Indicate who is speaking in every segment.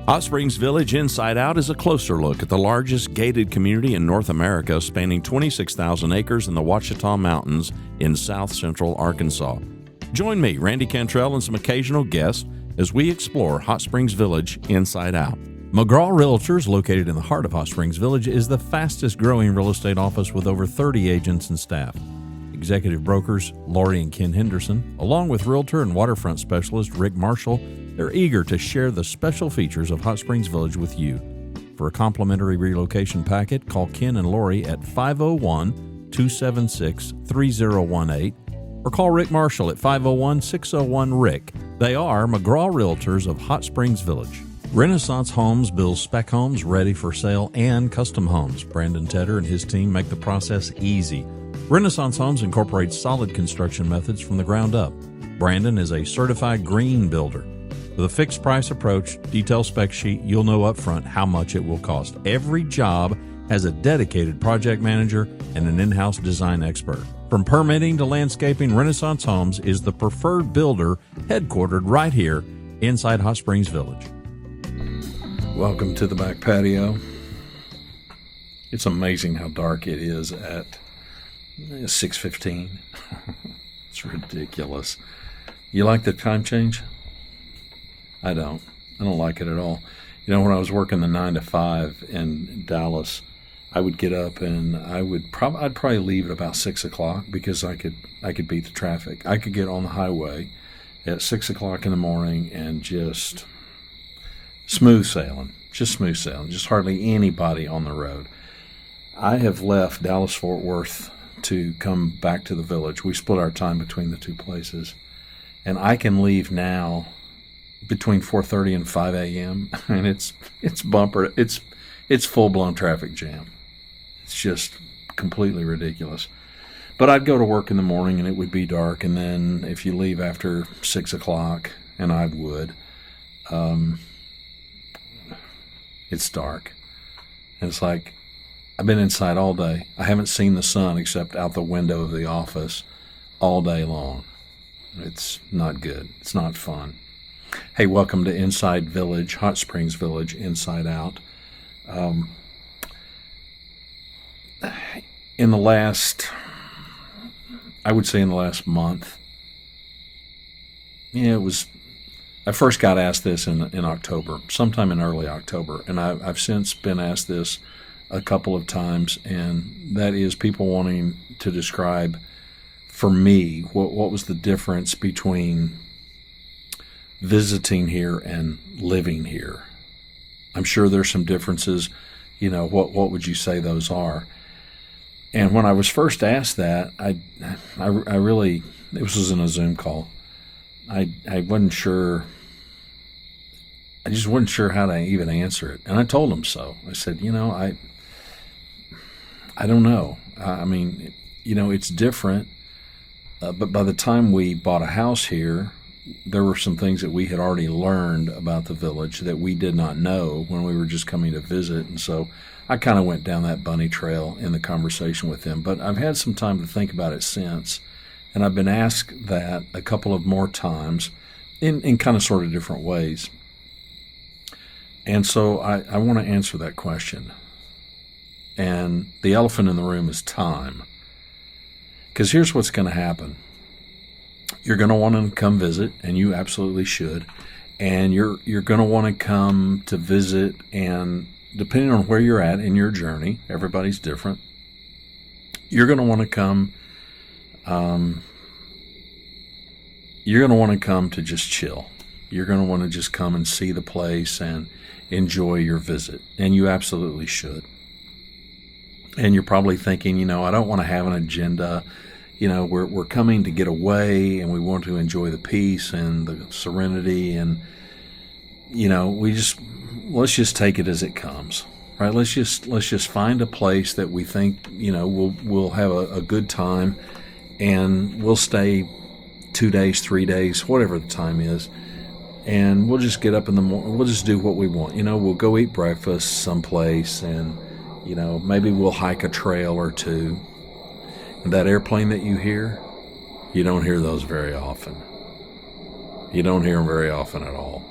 Speaker 1: Hot Springs Village Inside Out is a closer look at the largest gated community in North America, spanning 26,000 acres in the Ouachita Mountains in south central Arkansas. Join me, Randy Cantrell, and some occasional guests as we explore Hot Springs Village Inside Out. McGraw Realtors, located in the heart of Hot Springs Village, is the fastest growing real estate office with over 30 agents and staff. Executive brokers Lori and Ken Henderson, along with realtor and waterfront specialist Rick Marshall, they're eager to share the special features of Hot Springs Village with you. For a complimentary relocation packet, call Ken and Lori at 501-276-3018 or call Rick Marshall at 501-601-RICK. They are McGraw Realtors of Hot Springs Village. Renaissance Homes builds spec homes ready for sale and custom homes. Brandon Tedder and his team make the process easy. Renaissance Homes incorporates solid construction methods from the ground up. Brandon is a certified green builder. With a fixed price approach, detailed spec sheet, you'll know upfront how much it will cost. Every job has a dedicated project manager and an in-house design expert. From permitting to landscaping, Renaissance Homes is the preferred builder headquartered right here inside Hot Springs Village. Welcome to the back patio. It's amazing how dark it is at 6:15. It's ridiculous. You like the time change? I don't like it at all. You know, when I was working the 9 to 5 in Dallas, I would get up and I'd probably leave at about 6 o'clock because I could beat the traffic. I could get on the highway at 6 o'clock in the morning and just smooth sailing, just hardly anybody on the road. I have left Dallas-Fort Worth to come back to the village. We split our time between the two places, and I can leave now between 4:30 and 5 a.m. and it's bumper. It's full-blown traffic jam. It's just completely ridiculous. But I'd go to work in the morning and it would be dark, and then if you leave after 6 o'clock, and I would, it's dark. And it's like, I've been inside all day. I haven't seen the sun except out the window of the office all day long. It's not good. It's not fun. Hey, welcome to Inside Village, Hot Springs Village, Inside Out. In the last month, I first got asked this in October, sometime in early October, and I've since been asked this a couple of times, and that is people wanting to describe for me what was the difference between visiting here and living here. I'm sure there's some differences. You know, what would you say those are? And when I was first asked that, I really, this was in a Zoom call. I wasn't sure. I just wasn't sure how to even answer it, and I told him so. I said, I don't know. I mean, it's different. But by the time we bought a house here, there were some things that we had already learned about the village that we did not know when we were just coming to visit. And so I kind of went down that bunny trail in the conversation with him. But I've had some time to think about it since. And I've been asked that a couple of more times in kind of sort of different ways. And so I want to answer that question. And the elephant in the room is time. Because here's what's going to happen. You're going to want to come visit, and you absolutely should. And you're going to want to come to visit, and depending on where you're at in your journey, everybody's different. You're going to want to come. You're going to want to come to just chill. You're going to want to just come and see the place and enjoy your visit, and you absolutely should. And you're probably thinking, I don't want to have an agenda. We're coming to get away, and we want to enjoy the peace and the serenity, and let's just take it as it comes, right? Let's just find a place that we think we'll have a good time, and we'll stay 2 days, 3 days, whatever the time is, and we'll just get up in the morning. We'll just do what we want. We'll go eat breakfast someplace, and maybe we'll hike a trail or two. And that airplane that you hear, you don't hear those very often. You don't hear them very often at all.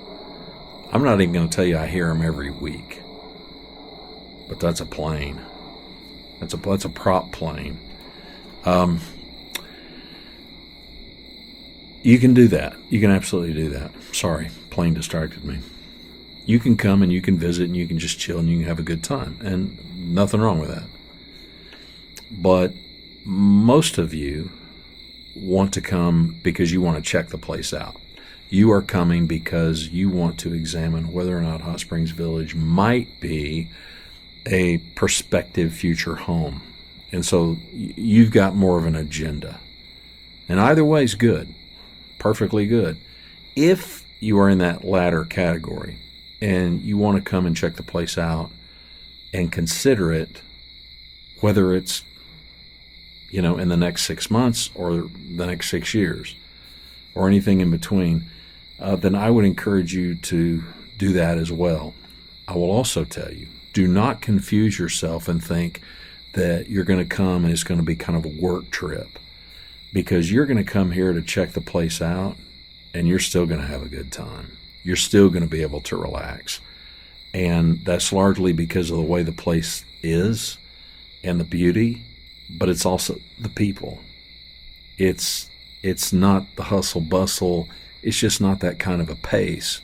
Speaker 1: I'm not even going to tell you I hear them every week, but that's a plane. That's a prop plane. You can do that. You can absolutely do that. Sorry, plane distracted me. You can come and you can visit and you can just chill and you can have a good time, and nothing wrong with that. But most of you want to come because you want to check the place out. You are coming because you want to examine whether or not Hot Springs Village might be a prospective future home. And so you've got more of an agenda. And either way is good, perfectly good. If you are in that latter category and you want to come and check the place out and consider it, whether it's, in the next 6 months or the next 6 years or anything in between, then I would encourage you to do that as well. I will also tell you, do not confuse yourself and think that you're going to come and it's going to be kind of a work trip, because you're going to come here to check the place out and you're still going to have a good time. You're still going to be able to relax. And that's largely because of the way the place is and the beauty, but it's also the people. It's not the hustle bustle. It's just not that kind of a pace.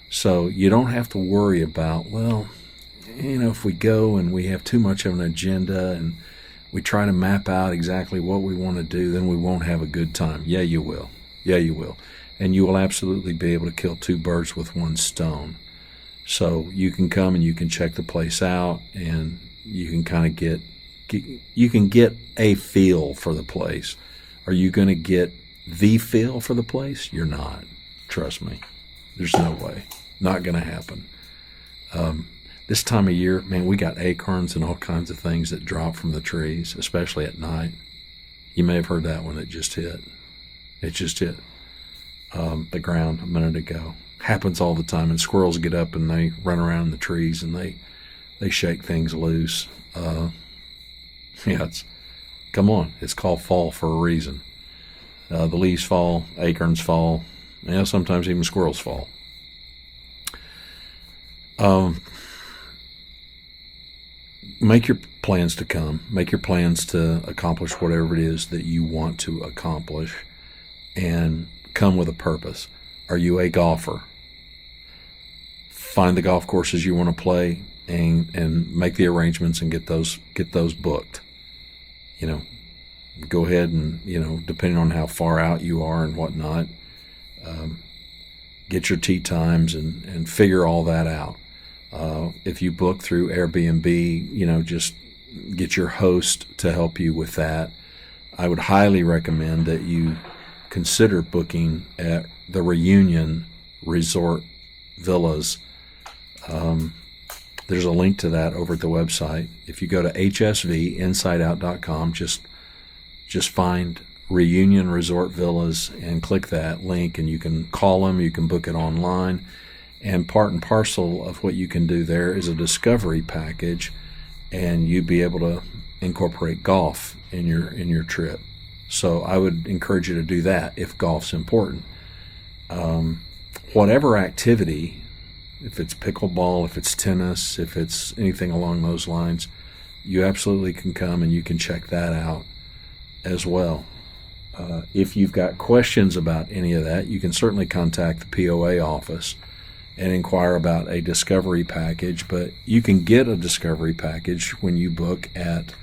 Speaker 1: So you don't have to worry about, if we go and we have too much of an agenda and we try to map out exactly what we want to do, then we won't have a good time. Yeah, you will. Yeah, you will. And you will absolutely be able to kill two birds with one stone. So you can come and you can check the place out, and you can kind of get a feel for the place. Are you going to get the feel for the place? You're not. Trust me. There's no way. Not going to happen. This time of year, man, we got acorns and all kinds of things that drop from the trees, especially at night. You may have heard that one that just hit. It just hit the ground a minute ago. Happens all the time, and squirrels get up and they run around the trees and they shake things loose. Come on, it's called fall for a reason. The leaves fall, acorns fall, sometimes even squirrels fall. Make your plans to come. Make your plans to accomplish whatever it is that you want to accomplish, and come with a purpose. Are you a golfer? Find the golf courses you want to play and make the arrangements and get those booked. Go ahead and, depending on how far out you are and whatnot, get your tee times and figure all that out. If you book through Airbnb, just get your host to help you with that. I would highly recommend that you consider booking at the Reunion Resort Villas. There's a link to that over at the website. If you go to hsvinsideout.com, just find Reunion Resort Villas and click that link, and you can call them, you can book it online. And part and parcel of what you can do there is a discovery package, and you'd be able to incorporate golf in your trip. So I would encourage you to do that if golf's important. Whatever activity, if it's pickleball, if it's tennis, if it's anything along those lines, you absolutely can come and you can check that out as well. If you've got questions about any of that, you can certainly contact the POA office and inquire about a discovery package, but you can get a discovery package when you book at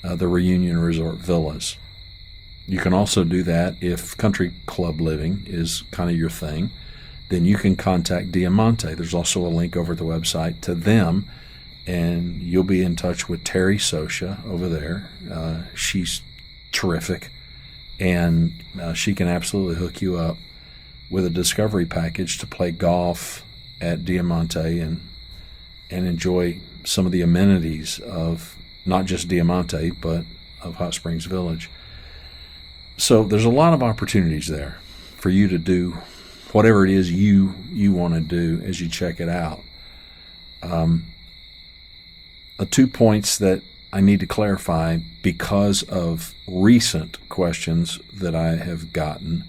Speaker 1: the Reunion Resort Villas. You can also do that if country club living is kind of your thing. Then you can contact Diamante. There's also a link over at the website to them, and you'll be in touch with Terry Sosha over there. She's terrific, and she can absolutely hook you up with a discovery package to play golf at Diamante and enjoy some of the amenities of not just Diamante, but of Hot Springs Village. So there's a lot of opportunities there for you to do whatever it is you want to do as you check it out. 2 points that I need to clarify because of recent questions that I have gotten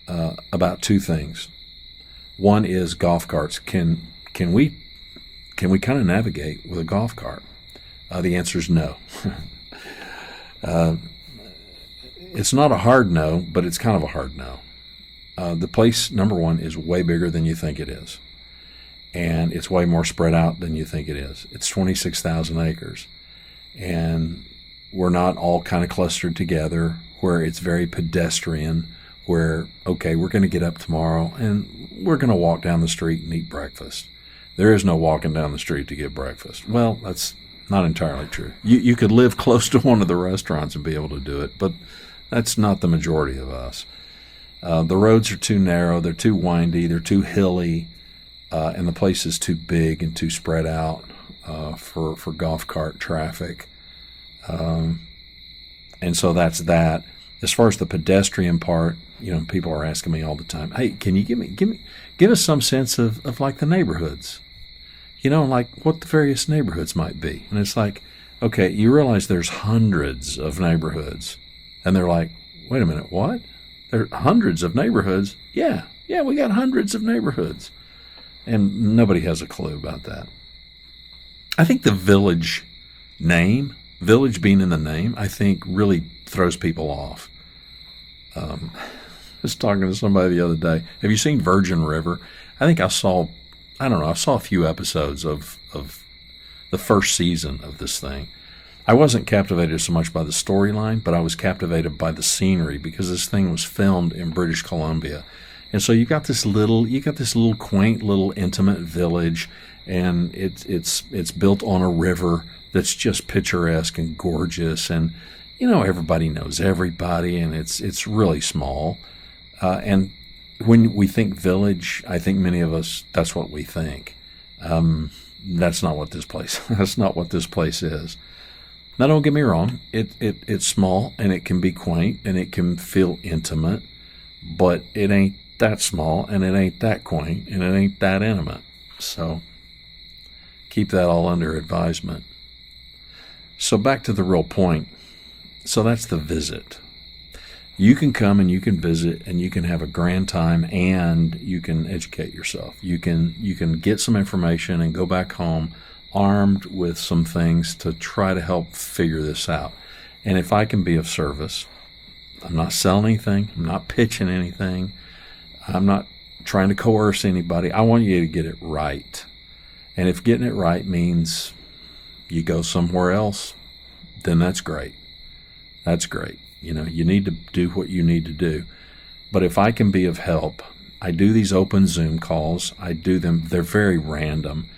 Speaker 1: about two things. One is golf carts. Can we kind of navigate with a golf cart? The answer is no. It's not a hard no, but it's kind of a hard no. The place, number one, is way bigger than you think it is. And it's way more spread out than you think it is. It's 26,000 acres. And we're not all kind of clustered together where it's very pedestrian, where, okay, we're going to get up tomorrow and we're going to walk down the street and eat breakfast. There is no walking down the street to get breakfast. Well, that's not entirely true. You could live close to one of the restaurants and be able to do it, but that's not the majority of us. The roads are too narrow, they're too windy, they're too hilly, and the place is too big and too spread out for golf cart traffic. And so that's that. As far as the pedestrian part, people are asking me all the time, hey, can you give us some sense of like the neighborhoods? Like what the various neighborhoods might be. And it's like, okay, you realize there's hundreds of neighborhoods. And they're like, wait a minute, what? There are hundreds of neighborhoods? Yeah, we got hundreds of neighborhoods. And nobody has a clue about that. I think the village name, village being in the name, I think really throws people off. I was talking to somebody the other day. Have you seen Virgin River? I think I saw a few episodes of the first season of this thing. I wasn't captivated so much by the storyline, but I was captivated by the scenery because this thing was filmed in British Columbia. And so you got this little quaint little intimate village, and it's built on a river that's just picturesque and gorgeous, and everybody knows everybody, and it's really small. And when we think village, I think many of us, that's what we think. That's not what this place. That's not what this place is. Now, don't get me wrong. It's small and it can be quaint and it can feel intimate, but it ain't that small and it ain't that quaint and it ain't that intimate. So keep that all under advisement. So back to the real point. So that's the visit. You can come and you can visit and you can have a grand time and you can educate yourself. You can get some information and go back home armed with some things to try to help figure this out. And if I can be of service, I'm not selling anything. I'm not pitching anything. I'm not trying to coerce anybody. I want you to get it right. And if getting it right means you go somewhere else, then that's great. That's great. You need to do what you need to do. But if I can be of help, I do these open Zoom calls. I do them. They're very random.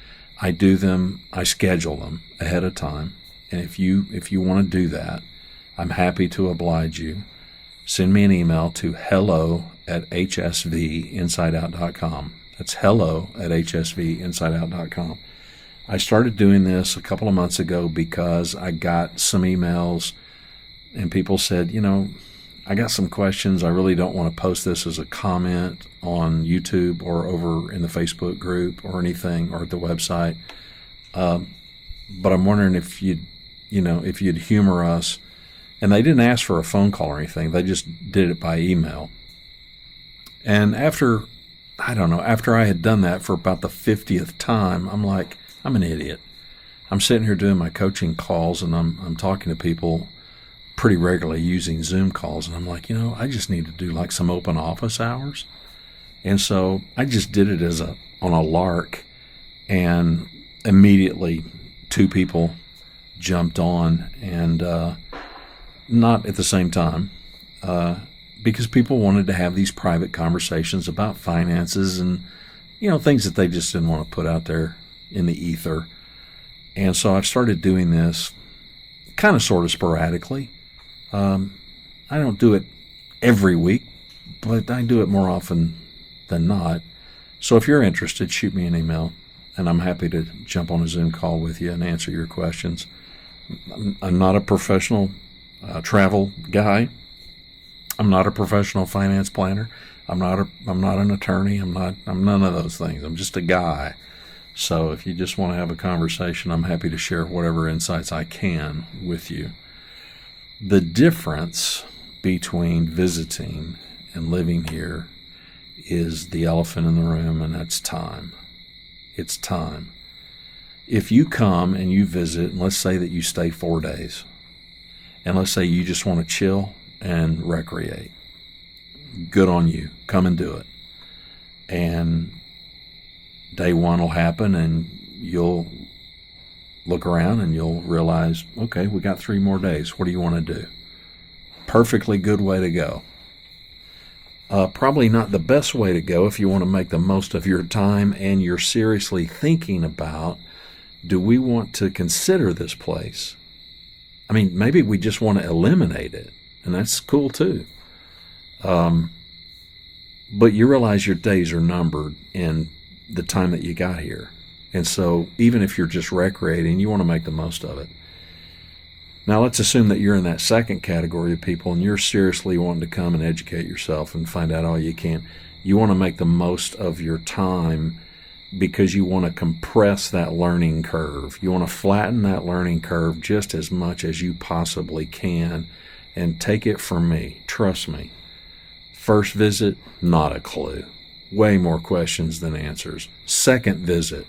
Speaker 1: I do them. I schedule them ahead of time. And if you want to do that, I'm happy to oblige you. Send me an email to hello@hsvinsideout.com. That's hello@hsvinsideout.com. I started doing this a couple of months ago because I got some emails and people said, I got some questions. I really don't want to post this as a comment on YouTube or over in the Facebook group or anything or at the website. But I'm wondering if you'd humor us. And they didn't ask for a phone call or anything. They just did it by email. And after I had done that for about the 50th time, I'm like, I'm an idiot. I'm sitting here doing my coaching calls and I'm talking to people pretty regularly using Zoom calls. And I'm like, I just need to do like some open office hours. And so I just did it on a lark, and immediately 2 people jumped on, and not at the same time, because people wanted to have these private conversations about finances and, things that they just didn't want to put out there in the ether. And so I've started doing this kind of sort of sporadically. I don't do it every week, but I do it more often than not. So if you're interested, shoot me an email, and I'm happy to jump on a Zoom call with you and answer your questions. I'm not a professional travel guy. I'm not a professional finance planner. I'm not an attorney. I'm none of those things. I'm just a guy. So if you just want to have a conversation, I'm happy to share whatever insights I can with you. The difference between visiting and living here is the elephant in the room, and that's time. It's time. If you come and you visit, and let's say that you stay 4 days, and let's say you just want to chill and recreate, good on you. Come and do it. And day one will happen, and you'll look around and you'll realize, okay, we got 3 more days. What do you want to do? Perfectly good way to go. Probably not the best way to go if you want to make the most of your time and you're seriously thinking about, do we want to consider this place? I mean, maybe we just want to eliminate it, and that's cool too. But you realize your days are numbered in the time that you got here. And so even if you're just recreating, you want to make the most of it. Now let's assume that you're in that second category of people and you're seriously wanting to come and educate yourself and find out all you can. You want to make the most of your time because you want to compress that learning curve. You want to flatten that learning curve just as much as you possibly can. And take it from me, trust me. First visit, not a clue. Way more questions than answers. Second visit,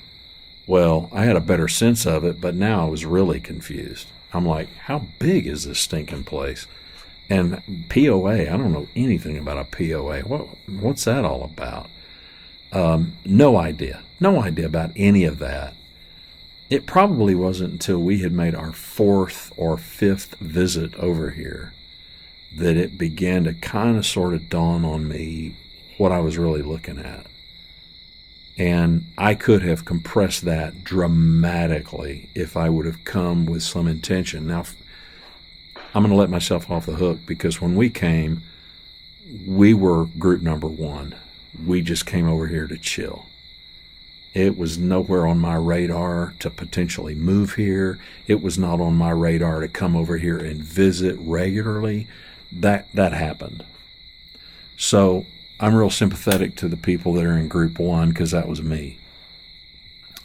Speaker 1: well, I had a better sense of it, but now I was really confused. I'm like, how big is this stinking place? And POA, I don't know anything about a POA. What's that all about? No idea. No idea about any of that. It probably wasn't until we had made our 4th or 5th visit over here that it began to kind of sort of dawn on me what I was really looking at. And I could have compressed that dramatically if I would have come with some intention. Now, I'm going to let myself off the hook because when we came, we were group number 1. We just came over here to chill. It was nowhere on my radar to potentially move here. It was not on my radar to come over here and visit regularly. That happened. So I'm real sympathetic to the people that are in group 1 because that was me.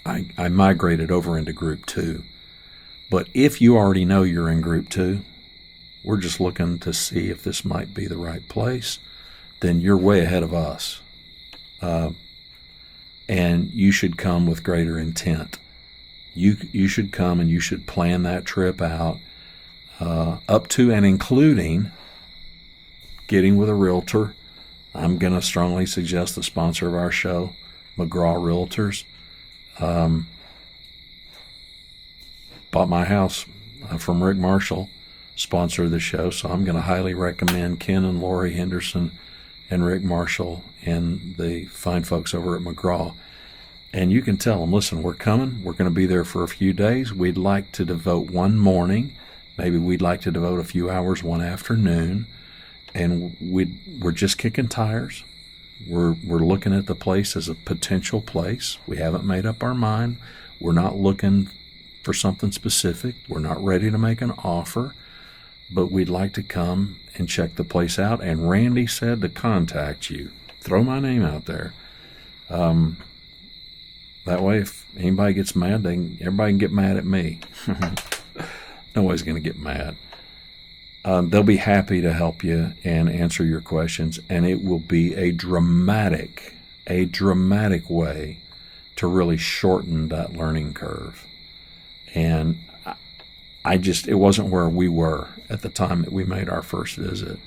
Speaker 1: I migrated over into group 2. But if you already know you're in group 2, we're just looking to see if this might be the right place, then you're way ahead of us. And you should come with greater intent. You should come and you should plan that trip out up to and including getting with a realtor. I'm going to strongly suggest the sponsor of our show, McGraw Realtors. Bought my house from Rick Marshall, sponsor of the show, so I'm going to highly recommend Ken and Lori Henderson and Rick Marshall and the fine folks over at McGraw. And you can tell them, listen, we're coming. We're going to be there for a few days. We'd like to devote one morning. Maybe we'd like to devote a few hours one afternoon. And we're just kicking tires. We're looking at the place as a potential place. We haven't made up our mind. We're not looking for something specific. We're not ready to make an offer. But we'd like to come and check the place out. And Randy said to contact you. Throw my name out there. That way, if anybody gets mad, everybody can get mad at me. Nobody's going to get mad. They'll be happy to help you and answer your questions, and it will be a dramatic way to really shorten that learning curve. And it wasn't where we were at the time that we made our first visit.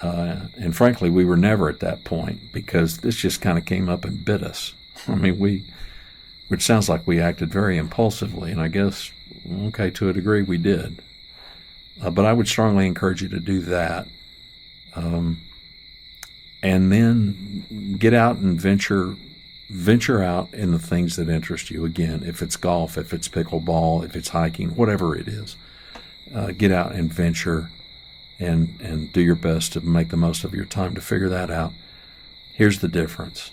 Speaker 1: And frankly, we were never at that point because this just kind of came up and bit us. I mean, which sounds like we acted very impulsively, and I guess, okay, to a degree we did. But I would strongly encourage you to do that. And then get out and venture out in the things that interest you. Again, if it's golf, if it's pickleball, if it's hiking, whatever it is, get out and venture and do your best to make the most of your time to figure that out. Here's the difference.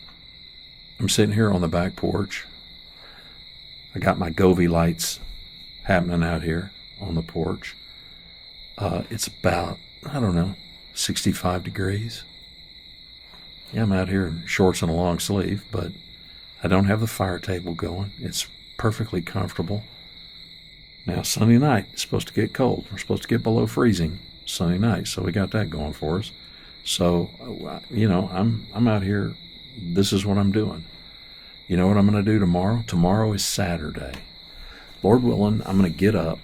Speaker 1: I'm sitting here on the back porch. I got my Govee lights happening out here on the porch. It's about, 65 degrees. Yeah, I'm out here in shorts and a long sleeve, but I don't have the fire table going. It's perfectly comfortable. Now, Sunday night, it's supposed to get cold. We're supposed to get below freezing Sunday night, so we got that going for us. So, I'm out here. This is what I'm doing. You know what I'm going to do tomorrow? Tomorrow is Saturday. Lord willing, I'm going to get up.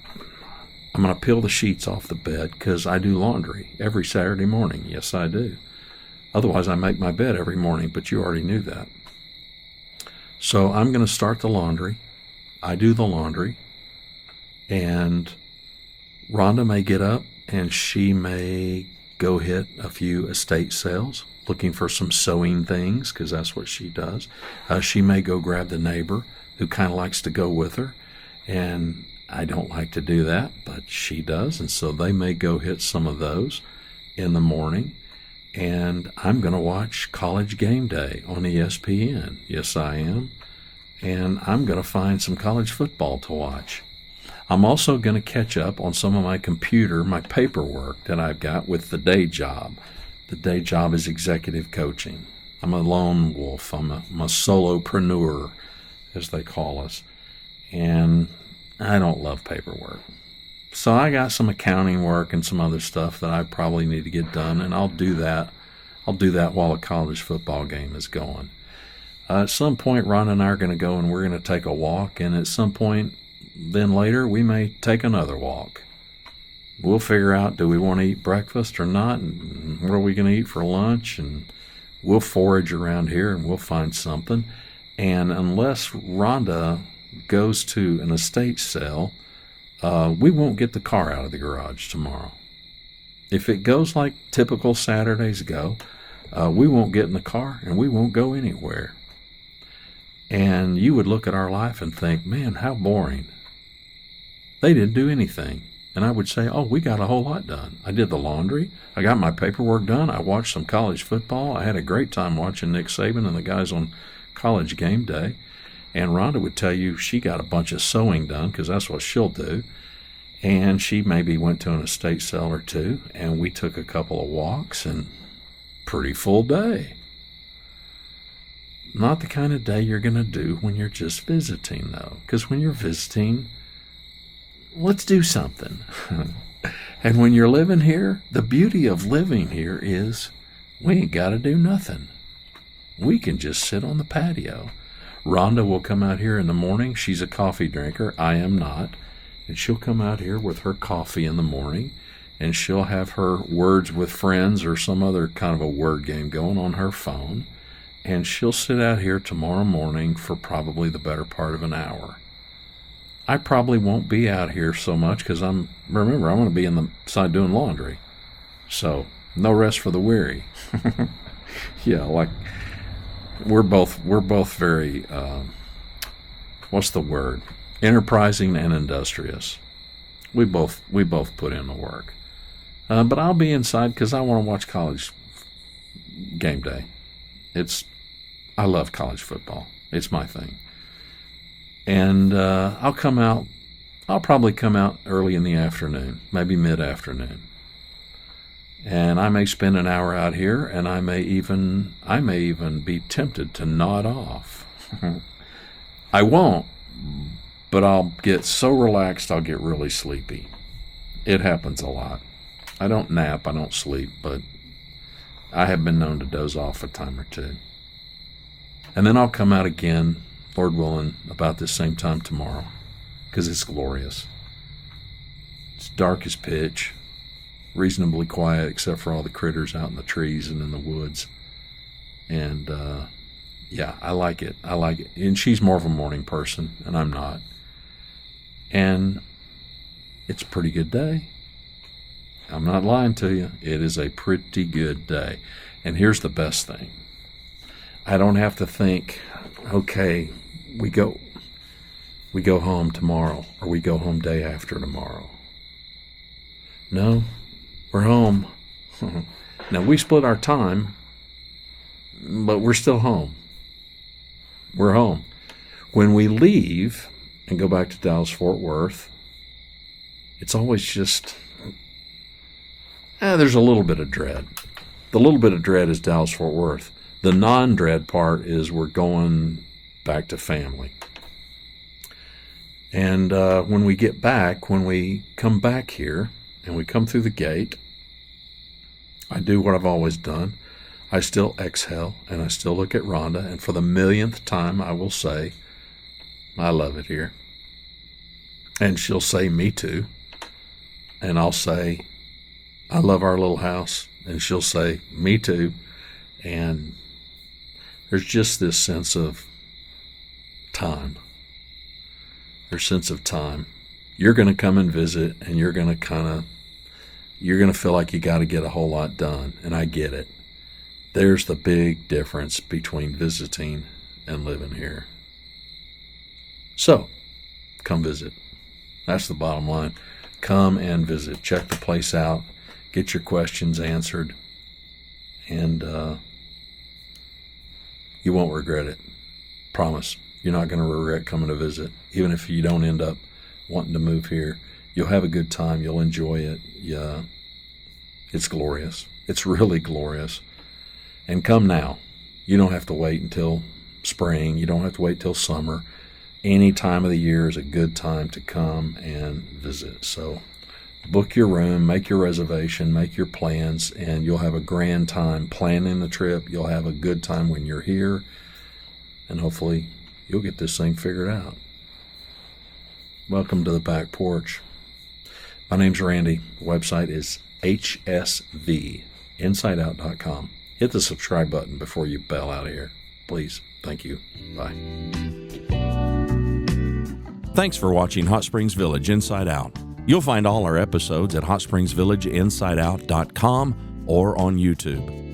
Speaker 1: I'm going to peel the sheets off the bed because I do laundry every Saturday morning. Yes, I do. Otherwise, I make my bed every morning, but you already knew that. So I'm going to start the laundry. I do the laundry. And Rhonda may get up and she may go hit a few estate sales looking for some sewing things because that's what she does. She may go grab the neighbor who kind of likes to go with her. And I don't like to do that, but she does. And so they may go hit some of those in the morning. And I'm going to watch College Game Day on ESPN. Yes, I am. And I'm going to find some college football to watch. I'm also going to catch up on some of my paperwork that I've got with the day job. The day job is executive coaching. I'm a lone wolf. I'm a solopreneur, as they call us. And I don't love paperwork. So I got some accounting work and some other stuff that I probably need to get done, and I'll do that. I'll do that while the college football game is going. At some point, Ron and I are going to go and we're going to take a walk, and at some point then later we may take another walk. We'll figure out, do we want to eat breakfast or not, and what are we going to eat for lunch, and we'll forage around here and we'll find something. And unless Rhonda goes to an estate sale, we won't get the car out of the garage tomorrow. If it goes like typical Saturdays go, we won't get in the car and we won't go anywhere. And you would look at our life and think, man, how boring. They didn't do anything. And I would say, oh, we got a whole lot done. I did the laundry. I got my paperwork done. I watched some college football. I had a great time watching Nick Saban and the guys on College Game Day. And Rhonda would tell you she got a bunch of sewing done because that's what she'll do. And she maybe went to an estate sale or two, and we took a couple of walks, and pretty full day. Not the kind of day you're going to do when you're just visiting, though. Because when you're visiting, let's do something. And when you're living here, the beauty of living here is we ain't got to do nothing. We can just sit on the patio. Rhonda will come out here in the morning. She's a coffee drinker. I am not. And she'll come out here with her coffee in the morning, and she'll have her Words with Friends or some other kind of a word game going on her phone, and she'll sit out here tomorrow morning for probably the better part of an hour. I probably won't be out here so much because I'm going to be in the side doing laundry. So, no rest for the weary. Yeah, like we're both very, what's the word? Enterprising and industrious. We both put in the work. But I'll be inside because I want to watch College Game Day. I love college football. It's my thing. And I'll probably come out early in the afternoon, maybe mid-afternoon. And I may spend an hour out here, and I may even be tempted to nod off. I won't, but I'll get so relaxed I'll get really sleepy. It happens a lot. I don't nap, I don't sleep, but I have been known to doze off a time or two. And then I'll come out again, Lord willing, about this same time tomorrow, because it's glorious. It's dark as pitch, reasonably quiet except for all the critters out in the trees and in the woods. And yeah, I like it. And she's more of a morning person, and I'm not. And it's a pretty good day. I'm not lying to you. It is a pretty good day. And here's the best thing. I don't have to think, okay, we go home tomorrow, or we go home day after tomorrow. No, we're home. Now, we split our time, but we're still home. We're home. When we leave and go back to Dallas-Fort Worth, it's always just, there's a little bit of dread. The little bit of dread is Dallas-Fort Worth. The non-dread part is we're going back to family. And when we come back here, and we come through the gate, I do what I've always done. I still exhale, and I still look at Rhonda, and for the millionth time I will say, I love it here. And she'll say, me too. And I'll say, I love our little house. And she'll say, me too. And there's just this sense of time. There's sense of time. You're going to come and visit, and you're going to feel like you got to get a whole lot done. And I get it. There's the big difference between visiting and living here. So, come visit. That's the bottom line. Come and visit. Check the place out. Get your questions answered. And you won't regret it. Promise. You're not going to regret coming to visit. Even if you don't end up wanting to move here, you'll have a good time. You'll enjoy it. Yeah, it's glorious. It's really glorious. And come now. You don't have to wait until spring. You don't have to wait till summer. Any time of the year is a good time to come and visit. So book your room, make your reservation, make your plans, and you'll have a grand time planning the trip. You'll have a good time when you're here, and hopefully you'll get this thing figured out. Welcome to the back porch. My name's Randy. The website is hsvinsideout.com. Hit the subscribe button before you bail out of here. Please. Thank you. Bye. Thanks for watching Hot Springs Village Inside Out. You'll find all our episodes at hotspringsvillageinsideout.com or on YouTube.